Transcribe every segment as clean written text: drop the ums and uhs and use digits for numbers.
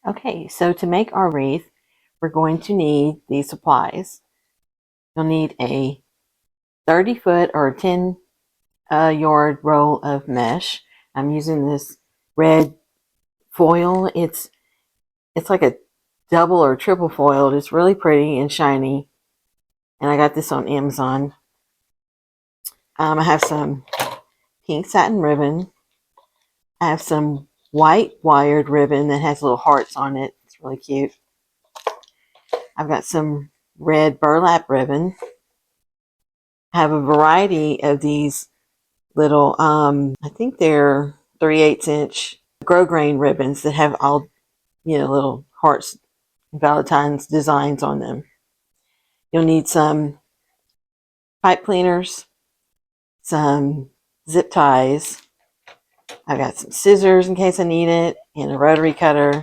Okay, so to make our wreath, we're going to need these supplies. You'll need a 30-foot or 10-yard roll of mesh. I'm using this red foil. It's like a double or triple foiled. It's really pretty and shiny. And I got this on Amazon. I have some pink satin ribbon. I have some white wired ribbon that has little hearts on it. It's really cute. I've got some red burlap ribbon. I have a variety of these little, I think they're 3/8 inch grosgrain ribbons that have all, little hearts, Valentine's designs on them. You'll need some pipe cleaners, some zip ties. I've got some scissors in case I need it, and a rotary cutter.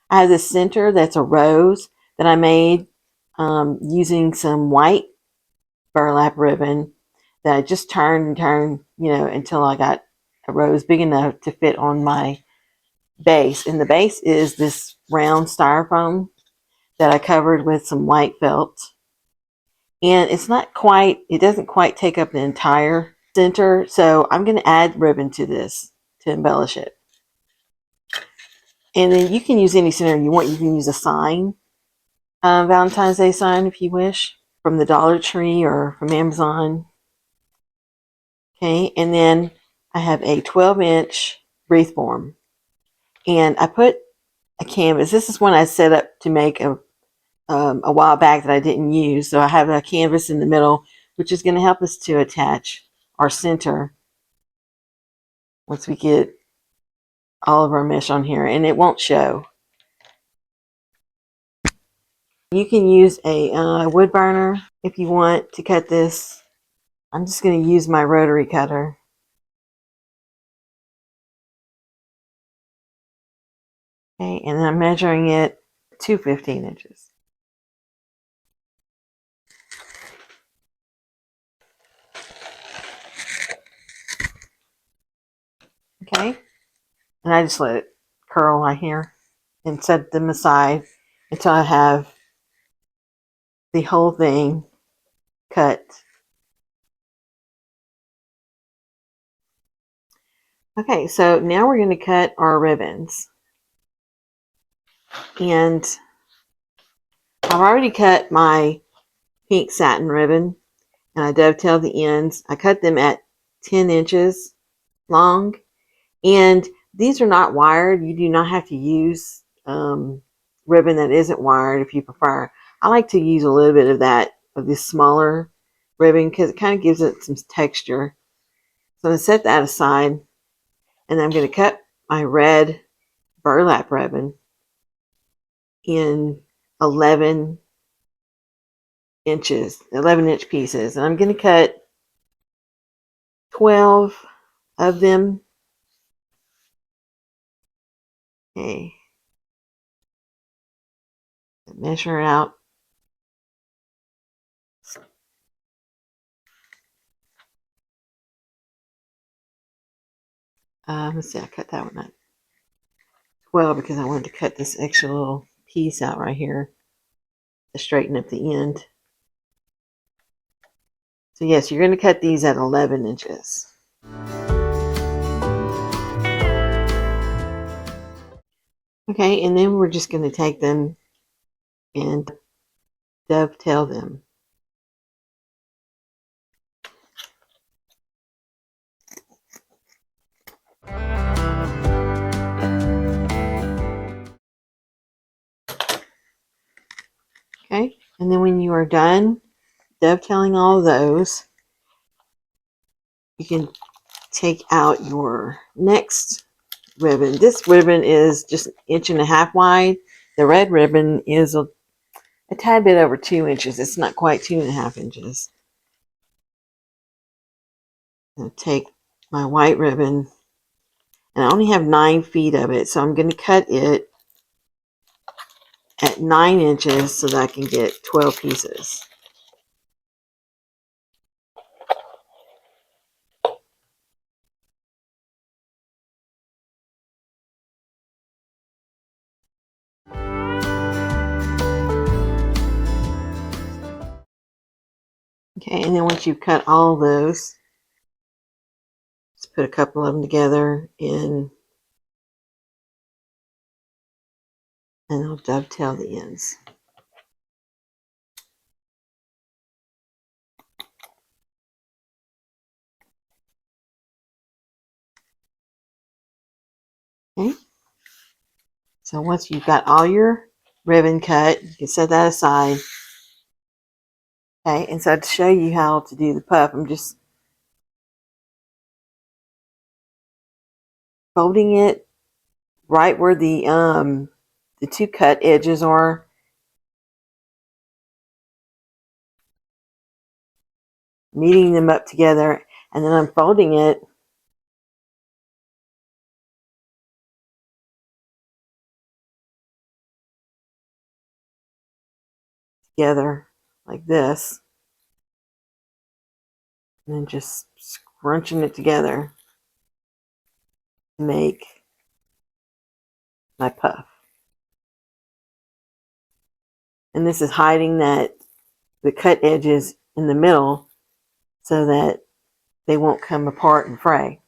I have this center that's a rose that I made using some white burlap ribbon that I just turned and turned, until I got a rose big enough to fit on my base. And the base is this round styrofoam that I covered with some white felt. And it doesn't quite take up the entire center. So I'm going to add ribbon to this to embellish it. And then you can use any center you want. You can use a sign, Valentine's Day sign if you wish, from the Dollar Tree or from Amazon. Okay, and then I have a 12-inch wreath form. And I put a canvas. This is one I set up to make a while back that I didn't use. So I have a canvas in the middle, which is going to help us to attach our center once we get all of our mesh on here, and it won't show. You can use a wood burner if you want to cut this. I'm just going to use my rotary cutter. Okay, and I'm measuring it to 15 inches. Okay, and I just let it curl right here and set them aside until I have the whole thing cut. Okay, so now we're going to cut our ribbons. And I've already cut my pink satin ribbon, and I dovetailed the ends. I cut them at 10 inches long, and these are not wired. You do not have to use ribbon that isn't wired if you prefer. I like to use a little bit of this smaller ribbon because it kind of gives it some texture. So I'm going to set that aside, and I'm going to cut my red burlap ribbon in 11 inches, 11-inch pieces. And I'm going to cut 12 of them. Okay. Measure it out. Let's see, I cut that one at 12 because I wanted to cut this extra little piece out right here to straighten up the end. So yes, you're going to cut these at 11 inches. Okay, and then we're just going to take them and dovetail them. Okay, and then when you are done dovetailing all of those, you can take out your next ribbon. This ribbon is just 1.5 inches wide. The red ribbon is a tad bit over 2 inches. It's not quite 2.5 inches. I'm going to take my white ribbon, and I only have 9 feet of it, so I'm going to cut it at 9 inches so that I can get 12 pieces. Okay, and then once you've cut all those, just put a couple of them together and I'll dovetail the ends. Okay, so once you've got all your ribbon cut, you can set that aside. Okay, and so to show you how to do the puff, I'm just folding it right where the two cut edges are. Meeting them up together, and then I'm folding it together like this, and then just scrunching it together to make my puff. And this is hiding the cut edges in the middle so that they won't come apart and fray.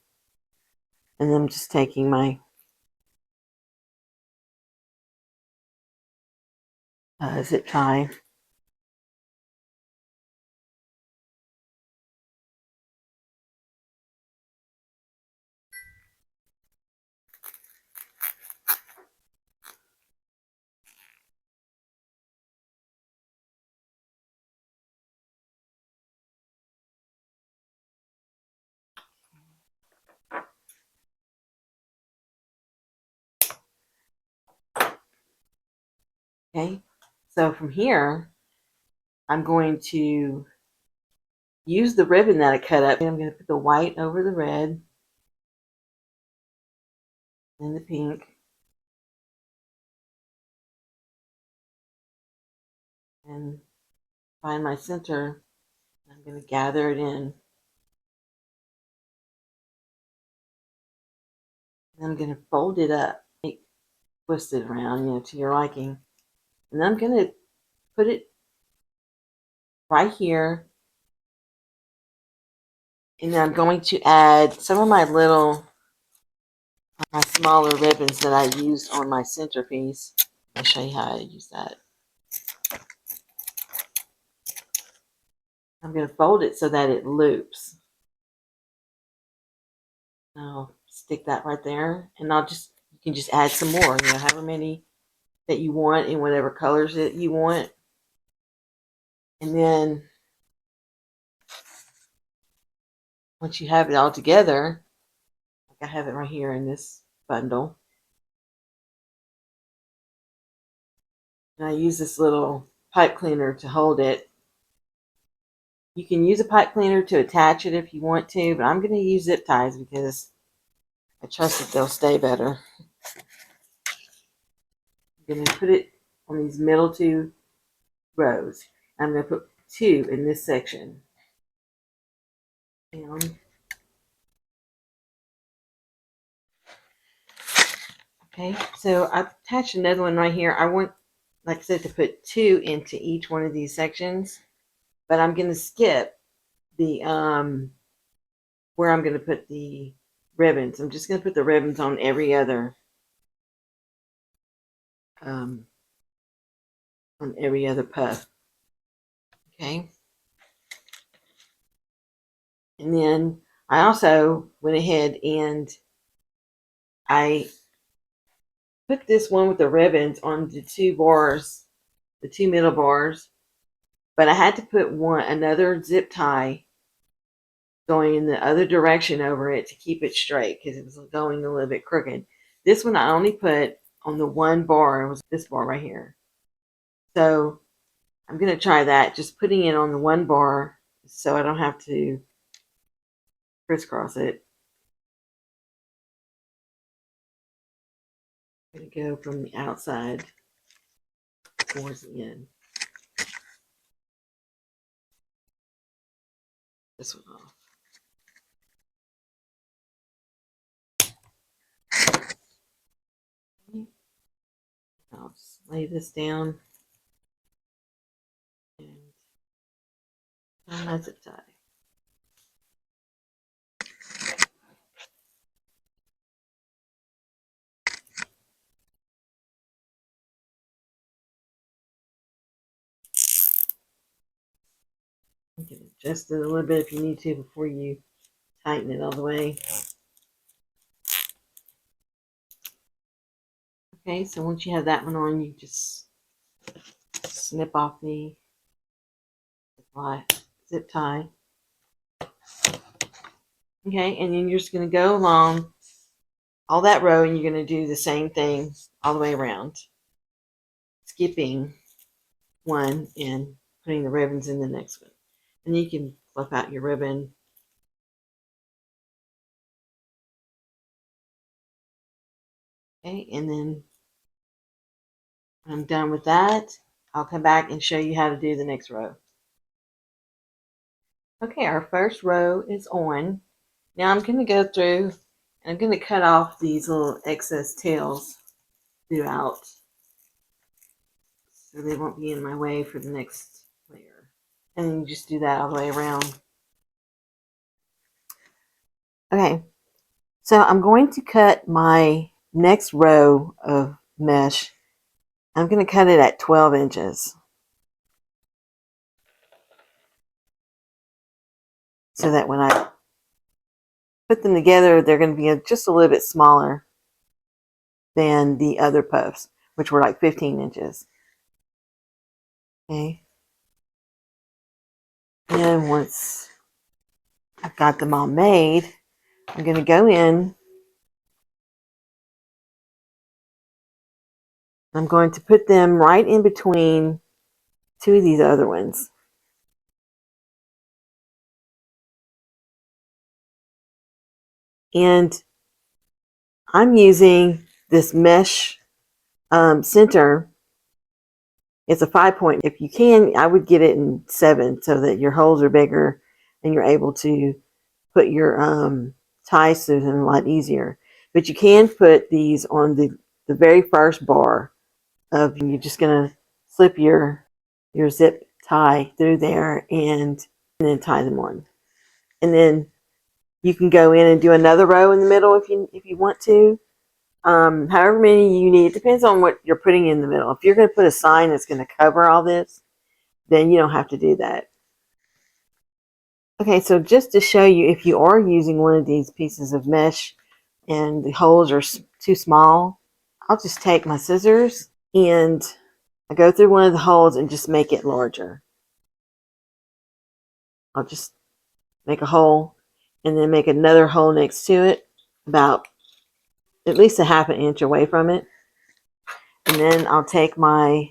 And then I'm just taking my zip tie. Okay, so from here, I'm going to use the ribbon that I cut up. And I'm going to put the white over the red and the pink. And find my center. I'm going to gather it in. And I'm going to fold it up, twist it around, to your liking. And I'm going to put it right here. And then I'm going to add some of my smaller ribbons that I used on my centerpiece. I'll show you how I use that. I'm going to fold it so that it loops. I'll stick that right there, and you can just add some more, however many that you want in whatever colors that you want. And then once you have it all together, like I have it right here in this bundle, and I use this little pipe cleaner to hold it. You can use a pipe cleaner to attach it if you want to, but I'm going to use zip ties because I trust that they'll stay better. I'm going to put it on these middle two rows. I'm going to put two in this section. And, okay, so I've attached another one right here. I want, like I said, to put two into each one of these sections, but I'm going to skip the where I'm going to put the ribbons. I'm just going to put the ribbons on every other puff. Okay. And then I also went ahead and I put this one with the ribbons on the two bars, the two middle bars, but I had to put another zip tie going in the other direction over it to keep it straight because it was going a little bit crooked. This one I only put on the one bar. It was this bar right here. So I'm going to try that, just putting it on the one bar so I don't have to crisscross it. I'm going to go from the outside towards the end. This one off. I'll just lay this down. And on my zip tie. You can adjust it a little bit if you need to before you tighten it all the way. Okay, so once you have that one on, you just snip off the zip tie. Okay, and then you're just going to go along all that row and you're going to do the same thing all the way around, skipping one and putting the ribbons in the next one. And you can fluff out your ribbon. Okay, and then when I'm done with that, I'll come back and show you how to do the next row. Okay, our first row is on. Now I'm going to go through and I'm going to cut off these little excess tails throughout so they won't be in my way for the next layer. And then you just do that all the way around. Okay, so I'm going to cut my next row of mesh. I'm going to cut it at 12 inches. So that when I put them together, they're going to be just a little bit smaller than the other puffs, which were like 15 inches. Okay. And once I've got them all made, I'm going to go in. I'm going to put them right in between two of these other ones. And I'm using this mesh center. It's a 5-point. If you can, I would get it in 7 so that your holes are bigger and you're able to put your ties through them a lot easier. But you can put these on the very first bar of, you're just going to slip your zip tie through there and then tie them on. And then you can go in and do another row in the middle if you want to. However many you need. It depends on what you're putting in the middle. If you're going to put a sign that's going to cover all this, then you don't have to do that. Okay, so just to show you, if you are using one of these pieces of mesh and the holes are too small, I'll just take my scissors and I go through one of the holes and just make it larger. I'll just make a hole and then make another hole next to it, about at least a ½ inch away from it. And then I'll take my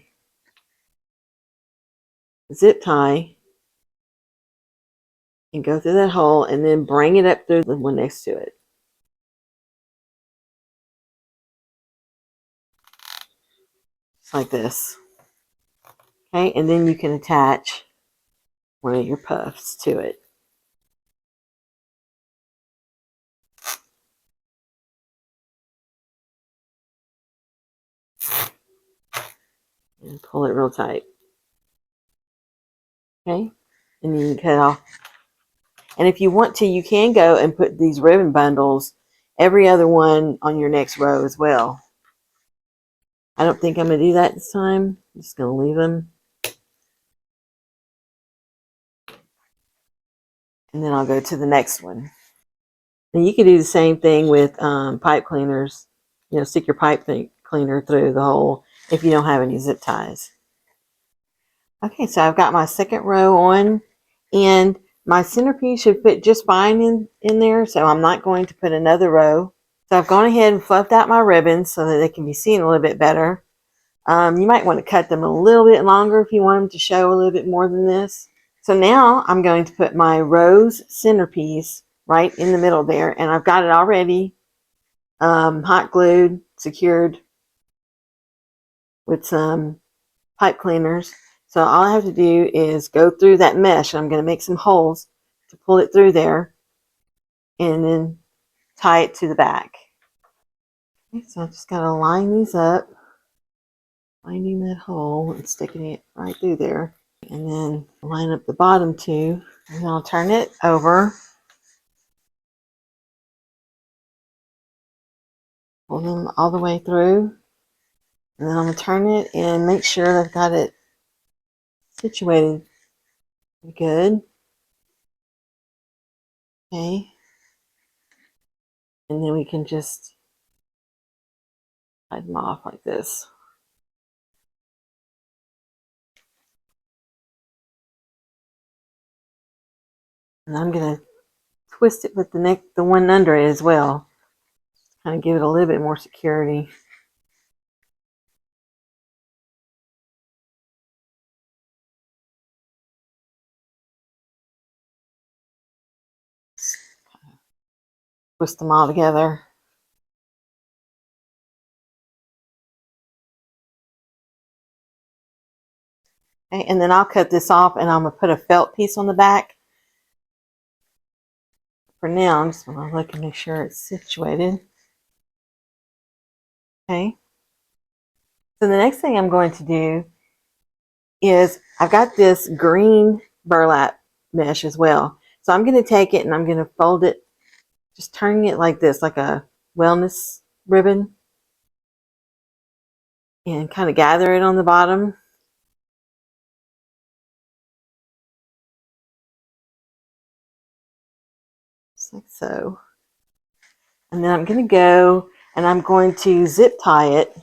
zip tie and go through that hole and then bring it up through the one next to it. Just like this. Okay, and then you can attach one of your puffs to it. And pull it real tight. Okay, and then you cut off. And if you want to, you can go and put these ribbon bundles, every other one, on your next row as well. I don't think I'm going to do that this time. I'm just going to leave them. And then I'll go to the next one. And you can do the same thing with pipe cleaners. You know, stick your pipe cleaner through the hole if you don't have any zip ties. Okay, so I've got my second row on, and my centerpiece should fit just fine in there, so I'm not going to put another row. So I've gone ahead and fluffed out my ribbons so that they can be seen a little bit better. You might want to cut them a little bit longer if you want them to show a little bit more than this. So now I'm going to put my rose centerpiece right in the middle there, and I've got it already hot glued, secured with some pipe cleaners. So all I have to do is go through that mesh. I'm going to make some holes to pull it through there and then tie it to the back. Okay, so I just got to line these up, finding that hole and sticking it right through there. And then line up the bottom two. And I'll turn it over. Pull them all the way through. And then I'm going to turn it and make sure I've got it situated good. Okay. And then we can just slide them off like this. And I'm going to twist it with the one under it as well. Kind of give it a little bit more security. Twist them all together. Okay, and then I'll cut this off and I'm going to put a felt piece on the back. For now, I'm just going to look and make sure it's situated. Okay. So the next thing I'm going to do is I've got this green burlap mesh as well. So I'm going to take it and I'm going to fold it, just turning it like this, like a wellness ribbon, and kind of gather it on the bottom. Just like so. And then I'm going to go and I'm going to zip tie it. I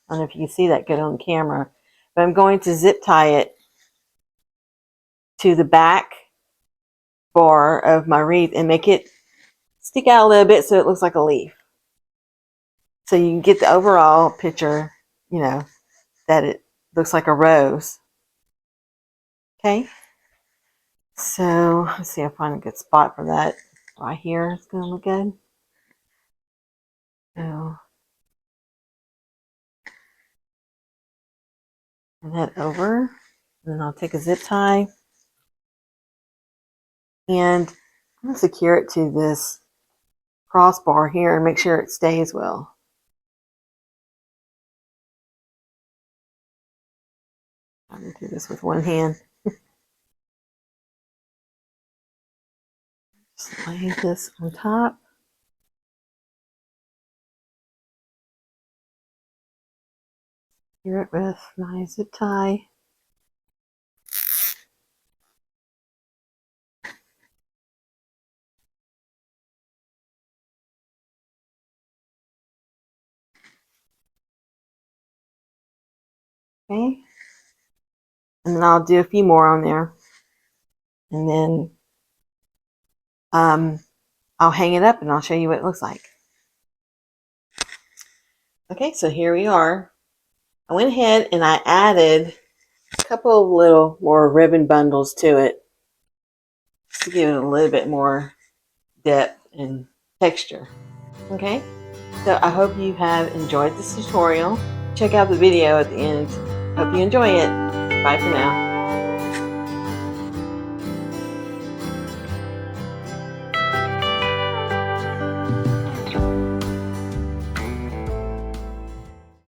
don't know if you can see that good on camera, but I'm going to zip tie it to the back bar of my wreath and make it stick out a little bit so it looks like a leaf. So you can get the overall picture, you know, that it looks like a rose. Okay. So let's see if I find a good spot for that. Right here is going to look good. So, turn that over. And then I'll take a zip tie. And I'm going to secure it to this crossbar here and make sure it stays well. I'm going to do this with one hand. Just lay this on top. Secure it with my zip tie. Okay. And then I'll do a few more on there. And then I'll hang it up and I'll show you what it looks like. Okay, so here we are. I went ahead and I added a couple of little more ribbon bundles to it to give it a little bit more depth and texture. Okay, so I hope you have enjoyed this tutorial. Check out the video at the end. Hope you enjoy it. Bye for now.